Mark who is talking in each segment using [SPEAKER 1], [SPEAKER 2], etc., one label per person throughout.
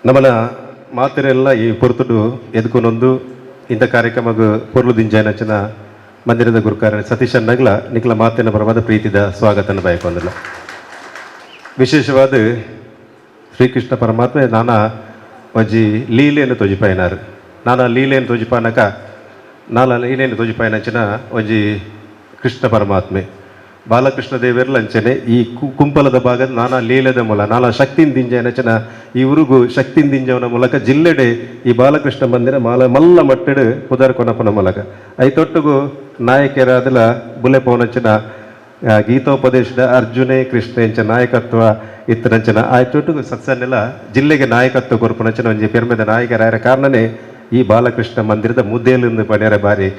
[SPEAKER 1] ನಮ್ಮನ ಮಾತೆರೆಲ್ಲ ಈ ಪೊರ್ತುಡು ಎದ್ಕೊಂಡೊಂದು ಇಂಥ ಕಾರ್ಯಕ್ರಮಕ್ಕೆ ಪೊರ್ಲು ದಿಂಜಾಯನಚನ ಮಂದಿರದ ಗುರುಕಾರ ಸತೀಶ್ ಅನ್ನಗ್ಲ ನಿಕ್ಲ ಮಾತಿನ ಪರವಾದ ಪ್ರೀತಿದ ಸ್ವಾಗತನ ಬಯಕೊಂದಿಲ್ಲ. ವಿಶೇಷವಾದ ಶ್ರೀಕೃಷ್ಣ ಪರಮಾತ್ಮೆ ನಾನಾ ಒಂಜಿ ಲೀಲೆಯನ್ನು ತೋಜಿಪಾಯಿನಾರು. ನಾನಾ ಲೀಲೆಯನ್ನು ತೋಜಿಪಾನಕ ಲೀಲೆಯನ್ನು ತೋಜಿಪಾಯಿನಂಚಿನ ಒಂಜಿ ಕೃಷ್ಣ ಪರಮಾತ್ಮೆ ಬಾಲಕೃಷ್ಣ ದೇವರೆಲ್ಲ ಅಂಚನೆ ಈ ಕುಂಪಲದ ಭಾಗದ ನಾನಾ ಲೀಲೆದ ಮೂಲ ನಾನಾ ಶಕ್ತಿನ ದಿಂಜನಚನ ಈ ಊರಿಗೂ ಶಕ್ತಿನ ದಿಂಜವನ ಮೂಲಕ ಜಿಲ್ಲೆಡೆ ಈ ಬಾಲಕೃಷ್ಣ ಮಂದಿರ ಮಲ್ಲ ಮಟ್ಟಡು ಪುದರ್ ಕೊನಪನ ಮೂಲಕ ಐತೊಟ್ಟಿಗೂ ನಾಯಕರಾದಲ ಬುಲೆ ಪವನಂಚನ ಗೀತೋಪದೇಶದ ಅರ್ಜುನೇ ಕೃಷ್ಣ ಎಂಚ ನಾಯಕತ್ವ ಇತ್ತನಂಚನ ಆಯ್ತೊಟ್ಟಿಗೂ ಸತ್ಸನ್ನೆಲ್ಲ ಜಿಲ್ಲೆಗೆ ನಾಯಕತ್ವ ಕೊರ್ಪನಂಚನ ಒಂಜಿ ಪೆರ್ಮೆದ ನಾಯಕರಾಯರ ಕಾರಣನೇ ಈ ಬಾಲಕೃಷ್ಣ ಮಂದಿರದ ಮುದ್ದೇಲಿಂದ ಪಡ್ಯಾರ ಬಾರಿ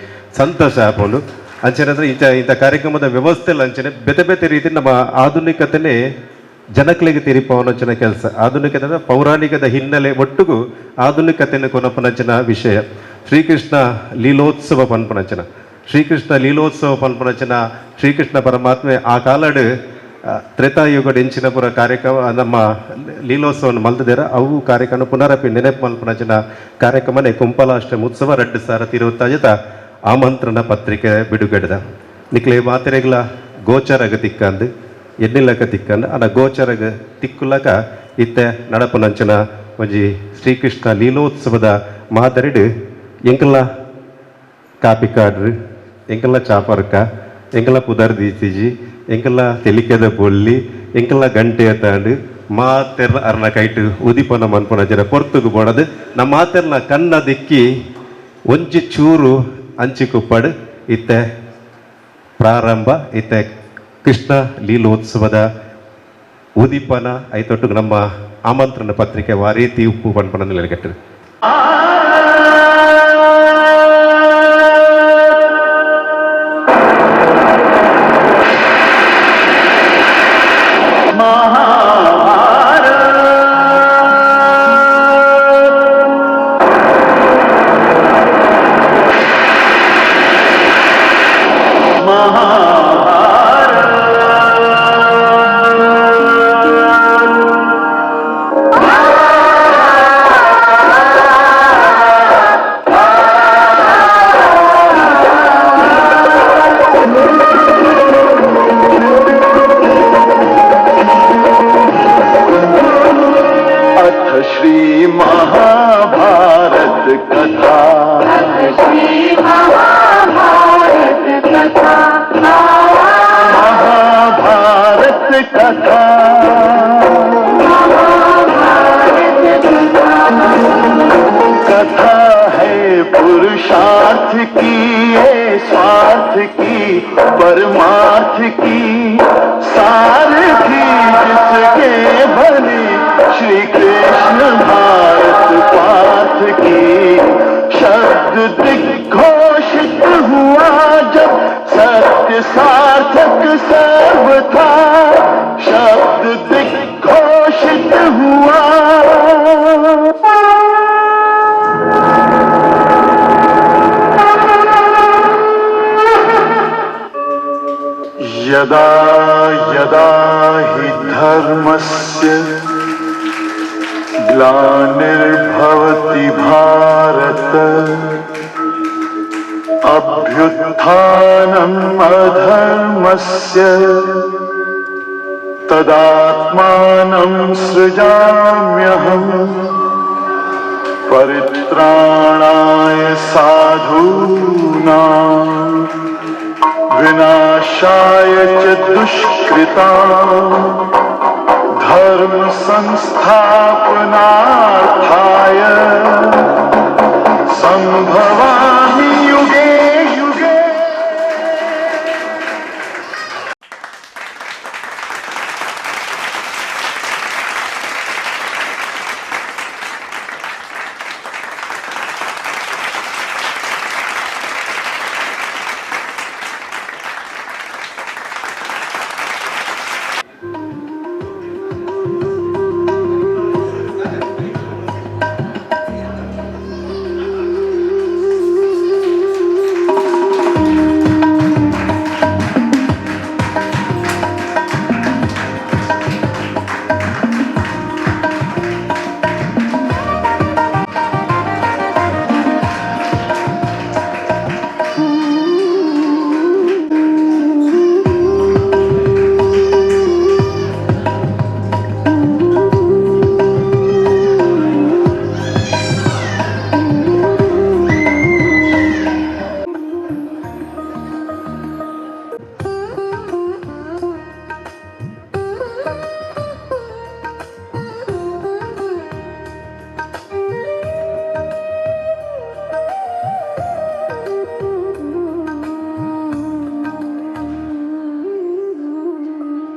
[SPEAKER 1] ಸಂತೋಷ ಹಾಕೊಂಡು ಅಂಚನೆ ಅಂದರೆ ಇಂಥ ಕಾರ್ಯಕ್ರಮದ ವ್ಯವಸ್ಥೆ ಎಲ್ಲ ಅಂಚನೆ ಬೇತೆ ಬೇತೆ ರೀತಿ ನಮ್ಮ ಆಧುನಿಕತೆನೇ ಜನಕ್ಲಿಗೆ ತಿರಿಪವನಂಚನ ಕೆಲಸ. ಆಧುನಿಕತೆ ಅಂದರೆ ಪೌರಾಣಿಕದ ಹಿನ್ನೆಲೆ ಒಟ್ಟಿಗೂ ಆಧುನಿಕತೆಯನ್ನು ಕೊನಪನಂಚನ ವಿಷಯ. ಶ್ರೀಕೃಷ್ಣ ಲೀಲೋತ್ಸವ ಪನ್ಪನಂಚನ ಶ್ರೀಕೃಷ್ಣ ಲೀಲೋತ್ಸವ ಪನ್ಪನಂಚನ ಶ್ರೀಕೃಷ್ಣ ಪರಮಾತ್ಮೆ ಆ ಕಾಲಡ್ ತ್ರೇತಾಯುಗಡ ಎಂಚಿನ ಪುರ ಕಾರ್ಯಕ್ರಮ ನಮ್ಮ ಲೀಲೋತ್ಸವವನ್ನು ಮಲ್ತಿದ್ದೇರ ಅವು ಕಾರ್ಯಕ್ರಮ ಪುನರಪಿ ನೆನಪು ಮಲ್ಪನಂಚನ ಕಾರ್ಯಕ್ರಮನೇ ಕುಂಪಲಾಷ್ಟಮಿ ಉತ್ಸವ 2025 ಆಮಂತ್ರಣ ಪತ್ರಿಕೆ ಬಿಡುಗಡೆದ ನಿಕ್ಲೆ ಮಾತೆರೆಗ್ಲ ಗೋಚರಗ ತಿಕ್ಕಂದು ಎನ್ನಿಲ್ಲಕ ತಿಕ್ಕಂದು ಅನ್ನ ಗೋಚರಗ ತಿಕ್ಕುಲಕ ಇತ್ತೆ ನಡಪನಂಚನ ಒಂಜಿ ಶ್ರೀಕೃಷ್ಣ ಲೀಲೋತ್ಸವದ ಮಾದರಿಡು ಎಂಕಲ್ಲ ಕಾಪಿ ಕಾಡ್ರು ಎಂಕಲ್ಲ ಚಾಪರ್ಕ ಎಂಕಲ್ಲ ಪುದರ್ ದೀಸಿಜಿ ಎಂಕಲ್ಲ ತೆಲಿಕೆದ ಬೊಲ್ಲಿ ಎಂಕಲ್ಲ ಗಂಟೆ ತಾಂಡು ಮಾತೆರ್ಲ ಅರ್ನ ಕೈಟು ಉದಿಪನ ಮನ್ಪನಂಚನ ಪೊರ್ತುಗು ಬೋಡದು ನಮ್ಮ ಮಾತೆರ್ನ ಕನ್ನ ದಿಕ್ಕಿ ಒಂಜಿ ಚೂರು ಅಂಚಿಕುಪ್ಪಡು ಇತ್ತೆ ಪ್ರಾರಂಭ ಇತ್ತೆ ಕೃಷ್ಣ ಲೀಲೋತ್ಸವದ ಉದಿಪನ ಐತೊಟ್ಟು ನಮ್ಮ ಆಮಂತ್ರಣ ಪತ್ರಿಕೆ ವಾರೀತಿ ಉಪ್ಪು ಪನ್ಪನ ನಿಲಗಟ್ಟರು.
[SPEAKER 2] कथा है पुरुषार्थ की ये स्वार्थ की परमार्थ की सारथी जिसके बने श्री कृष्ण भारत पार्थ की शब्द दिग्घोषित हुआ जब सत्य सार्थक सर्व था शब्द दिग्घोषित हुआ यदा यदा हि धर्मस्य ग्लानिर्भवति भारत अभ्युत्थानम् अधर्मस्य तदात्मानं सृजाम्यहम् परित्राणाय साधूनां विनाशाय च दुष्कृतां धर्म संस्थापनार्थाय संभवामि युगे